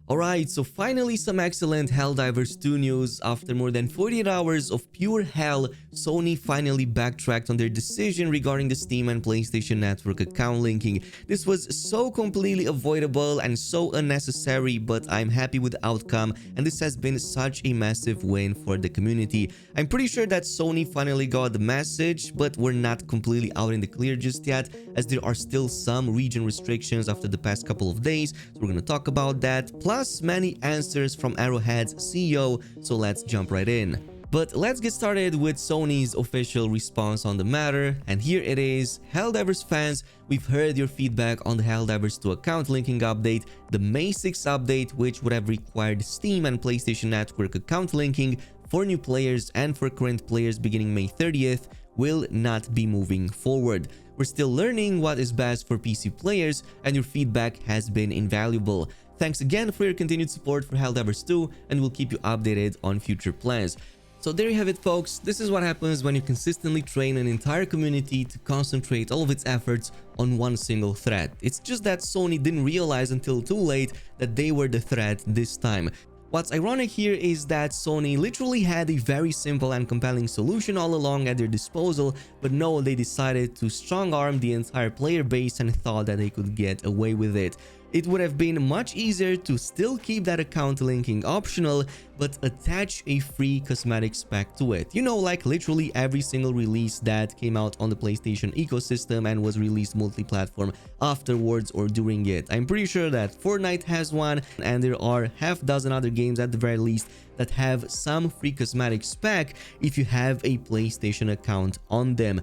Alright, so finally some excellent Helldivers 2 news. After more than 48 hours of pure hell, Sony finally backtracked on their decision regarding the Steam and PlayStation Network account linking. This was so completely avoidable and so unnecessary, but I'm happy with the outcome, and this has been such a massive win for the community. I'm pretty sure that Sony finally got the message, but we're not completely out in the clear just yet, as there are still some region restrictions after the past couple of days, so we're gonna talk about that. Plus many answers from Arrowhead's CEO, so let's jump right in. But let's get started with Sony's official response on the matter, and here it is. Helldivers fans, we've heard your feedback on the Helldivers 2 account linking update. The May 6 update, which would have required Steam and PlayStation Network account linking for new players and for current players beginning May 30th, will not be moving forward. We're still learning what is best for PC players, and your feedback has been invaluable. Thanks again for your continued support for Helldivers 2, and we'll keep you updated on future plans. So there you have it, folks. This is what happens when you consistently train an entire community to concentrate all of its efforts on one single threat. It's just that Sony didn't realize until too late that they were the threat this time. What's ironic here is that Sony literally had a very simple and compelling solution all along at their disposal, but no, they decided to strong-arm the entire player base and thought that they could get away with it. It would have been much easier to still keep that account linking optional, but attach a free cosmetic spec to it. You know, like literally every single release that came out on the PlayStation ecosystem and was released multi-platform afterwards or during it. I'm pretty sure that Fortnite has one, and there are half dozen other games at the very least that have some free cosmetic spec if you have a PlayStation account on them.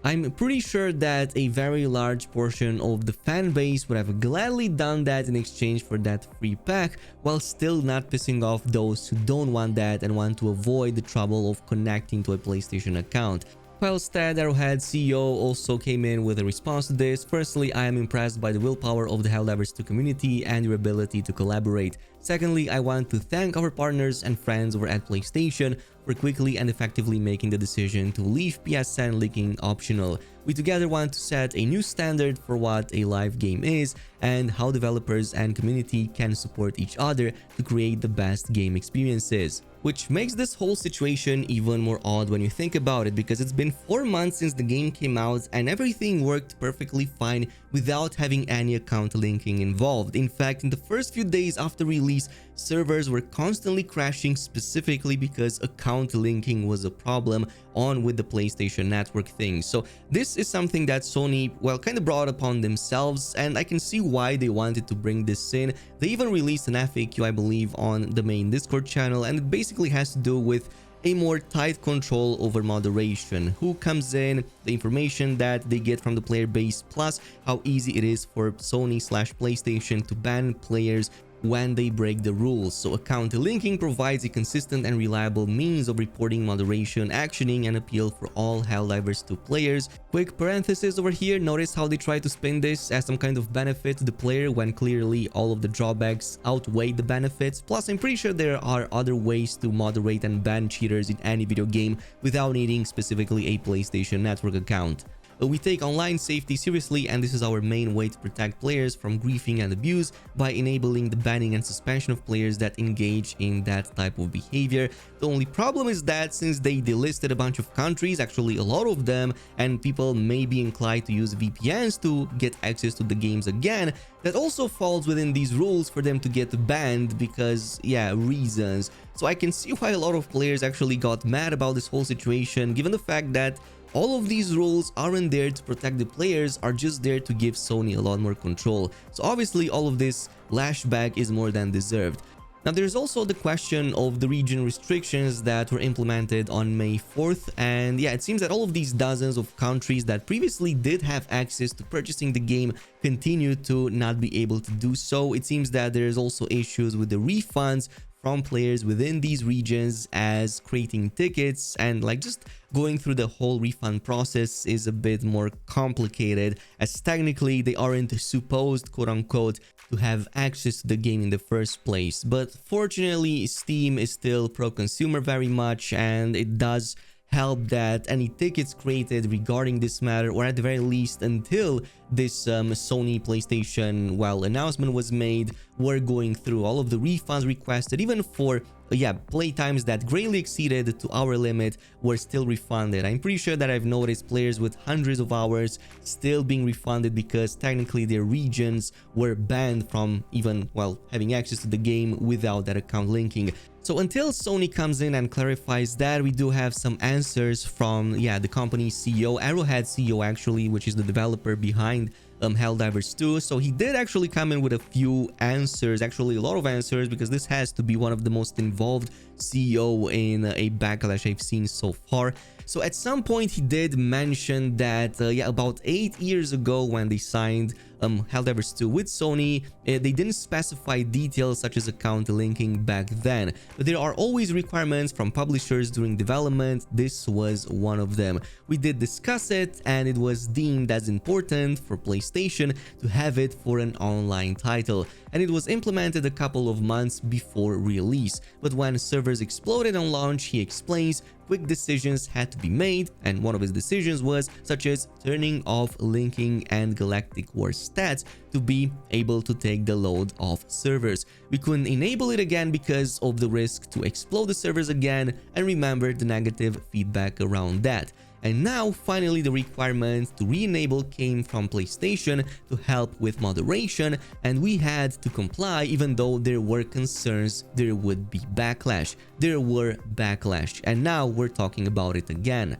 I'm pretty sure that a very large portion of the fan base would have gladly done that in exchange for that free pack, while still not pissing off those who don't want that and want to avoid the trouble of connecting to a PlayStation account. While instead, Arrowhead CEO also came in with a response to this. Firstly, I am impressed by the willpower of the Helldivers 2 community and your ability to collaborate. Secondly, I want to thank our partners and friends over at PlayStation for quickly and effectively making the decision to leave PSN linking optional. We together want to set a new standard for what a live game is and how developers and community can support each other to create the best game experiences. Which makes this whole situation even more odd when you think about it, because it's been 4 months since the game came out and everything worked perfectly fine without having any account linking involved. In fact, in the first few days after release, servers were constantly crashing specifically because account linking was a problem on with the PlayStation Network thing. So this is something that Sony, well, kind of brought upon themselves, and I can see why they wanted to bring this in. They even released an FAQ, I believe, on the main Discord channel, and it basically has to do with a more tight control over moderation, who comes in, the information that they get from the player base, plus how easy it is for Sony/PlayStation to ban players when they break the rules. So account linking provides a consistent and reliable means of reporting moderation, actioning, and appeal for all Helldivers 2 players. Quick parenthesis over here, notice how they try to spin this as some kind of benefit to the player when clearly all of the drawbacks outweigh the benefits. Plus, I'm pretty sure there are other ways to moderate and ban cheaters in any video game without needing specifically a PlayStation Network account. We take online safety seriously, and this is our main way to protect players from griefing and abuse by enabling the banning and suspension of players that engage in that type of behavior. The only problem is that since they delisted a bunch of countries, actually a lot of them, and people may be inclined to use VPNs to get access to the games again, that also falls within these rules for them to get banned because, yeah, reasons. So I can see why a lot of players actually got mad about this whole situation, given the fact that all of these rules aren't there to protect the players, are just there to give Sony a lot more control. So obviously all of this lashback is more than deserved. Now there's also the question of the region restrictions that were implemented on May 4th, and yeah, it seems that all of these dozens of countries that previously did have access to purchasing the game continue to not be able to do so. It seems that there's also issues with the refunds from players within these regions, as creating tickets and like just going through the whole refund process is a bit more complicated, as technically they aren't supposed, quote-unquote, to have access to the game in the first place. But fortunately, Steam is still pro-consumer very much, and it does help that any tickets created regarding this matter, or at the very least until this Sony PlayStation, well, announcement was made, were going through all of the refunds requested, even for playtimes that greatly exceeded to our limit, were still refunded. I'm pretty sure that I've noticed players with hundreds of hours still being refunded because technically their regions were banned from even, well, having access to the game without that account linking. So until Sony comes in and clarifies that, we do have some answers from, the company's CEO, Arrowhead CEO actually, which is the developer behind Helldivers 2. So he did actually come in with a few answers, actually a lot of answers, because this has to be one of the most involved CEO in a backlash I've seen so far. So at some point he did mention that about 8 years ago when they signed Helldivers 2 with Sony, they didn't specify details such as account linking back then, but there are always requirements from publishers during development. This was one of them. We did discuss it, and it was deemed as important for PlayStation to have it for an online title, and it was implemented a couple of months before release. But when servers exploded on launch, he explains, quick decisions had to be made, and one of his decisions was such as turning off linking and Galactic War stats to be able to take the load off servers. We couldn't enable it again because of the risk to explode the servers again, and remember the negative feedback around that. And now finally the requirement to re-enable came from PlayStation to help with moderation, and we had to comply even though there were concerns there would be backlash. There were backlash, and now we're talking about it again.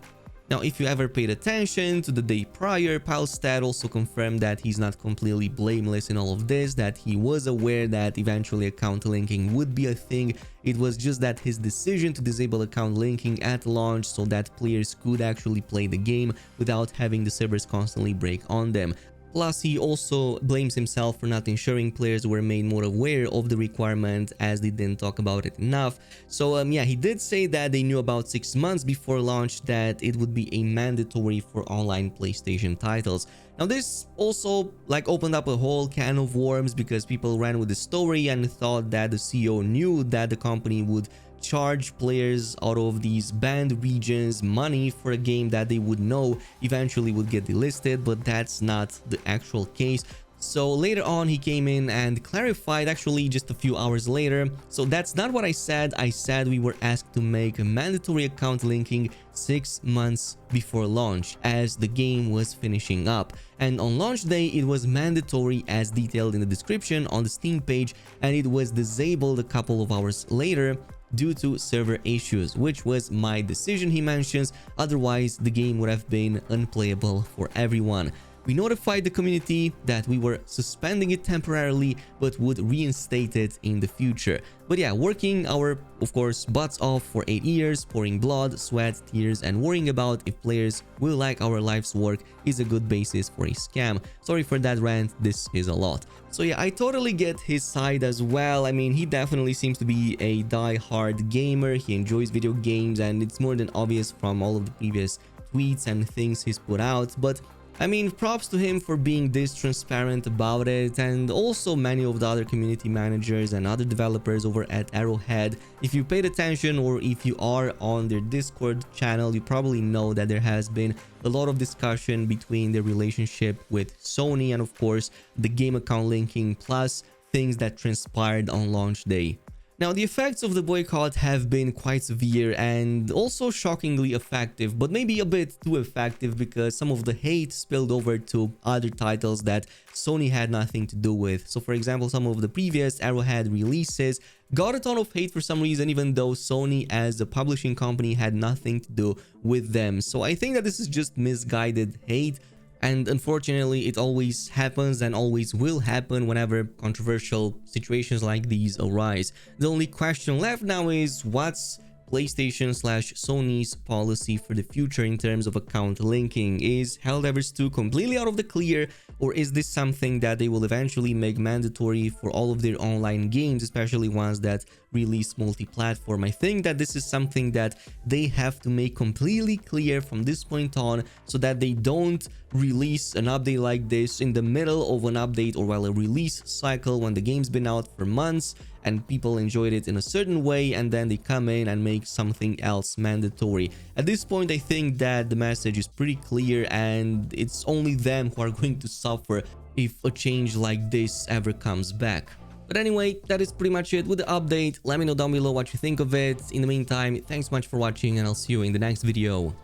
Now, if you ever paid attention to the day prior, Palstad also confirmed that he's not completely blameless in all of this, that he was aware that eventually account linking would be a thing. It was just that his decision to disable account linking at launch so that players could actually play the game without having the servers constantly break on them. Plus, he also blames himself for not ensuring players were made more aware of the requirement, as they didn't talk about it enough. So he did say that they knew about 6 months before launch that it would be a mandatory for online PlayStation titles. Now this also opened up a whole can of worms, because people ran with the story and thought that the CEO knew that the company would charge players out of these banned regions money for a game that they would know eventually would get delisted, but that's not the actual case. So later on he came in and clarified, actually just a few hours later. So that's not what I said. I said we were asked to make a mandatory account linking 6 months before launch, as the game was finishing up, and on launch day it was mandatory as detailed in the description on the Steam page, and it was disabled a couple of hours later due to server issues, which was my decision, he mentions. Otherwise the game would have been unplayable for everyone. We notified the community that we were suspending it temporarily but would reinstate it in the future. But working our, of course, butts off for 8 years, pouring blood, sweat, tears, and worrying about if players will like our life's work is a good basis for a scam. Sorry for that rant, this is a lot. So I totally get his side as well. I mean, he definitely seems to be a die-hard gamer. He enjoys video games, and it's more than obvious from all of the previous tweets and things he's put out. But I mean, props to him for being this transparent about it, and also many of the other community managers and other developers over at Arrowhead. If you paid attention, or if you are on their Discord channel, you probably know that there has been a lot of discussion between their relationship with Sony and of course the game account linking, plus things that transpired on launch day. Now, the effects of the boycott have been quite severe and also shockingly effective, but maybe a bit too effective, because some of the hate spilled over to other titles that Sony had nothing to do with. So for example, some of the previous Arrowhead releases got a ton of hate for some reason, even though Sony as a publishing company had nothing to do with them. So I think that this is just misguided hate. And unfortunately, it always happens and always will happen whenever controversial situations like these arise. The only question left now is, what's PlayStation/Sony's policy for the future in terms of account linking? Is Helldivers 2 completely out of the clear, or is this something that they will eventually make mandatory for all of their online games, especially ones that release multi-platform? I think that this is something that they have to make completely clear from this point on, so that they don't release an update like this in the middle of an update, or while a release cycle when the game's been out for months, and people enjoyed it in a certain way, and then they come in and make something else mandatory. At this point, I think that the message is pretty clear, and it's only them who are going to suffer if a change like this ever comes back. But anyway, that is pretty much it with the update. Let me know down below what you think of it. In the meantime, thanks much for watching, and I'll see you in the next video.